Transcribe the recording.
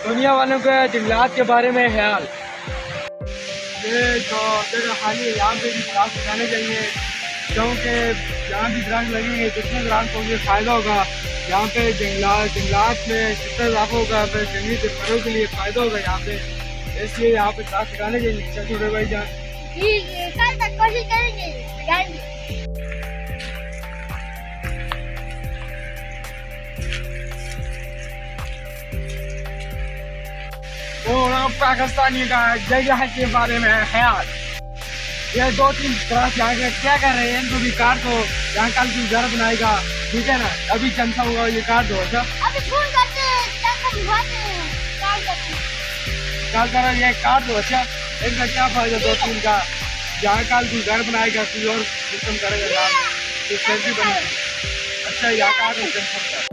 दुनिया वालों के जंगलात के बारे में ख्याल। ये जो जगह खाली है यहाँ पे भी दरख्त लगाने चाहिए, क्योंकि यहाँ भी दरख्त लगेंगे जितने दरख्त होंगे फ़ायदा होगा। यहाँ पे जंगलात में जितना इजाफा होगा फिर जंगली जानवरों के लिए फ़ायदा होगा यहाँ पे, इसलिए यहाँ पे दरख्त लगाने चाहिए। चल छोटे भाई जान, कल तक कोशिश करेंगे लगाएंगे। और पाकिस्तानी का जगह के बारे में ख्याल। ये 2-3 दरख्त यहाँ के क्या कर रहे हैं, इनको भी काट दो, यहाँ कल तू घर बनाएगा, ठीक है ना। अभी चंदा होगा ये काट दो। अच्छा अभी फोन करते हैं, दिखाते हैं, काम करते हैं। कल करा ये काट दो। अच्छा इनका क्या फायदा 2-3 का, यहाँ कल तू घर बनाएगा, कोई और सिस्टम करेगा, यहाँ सब्जी बनेगी। अच्छा यहाँ काट दो।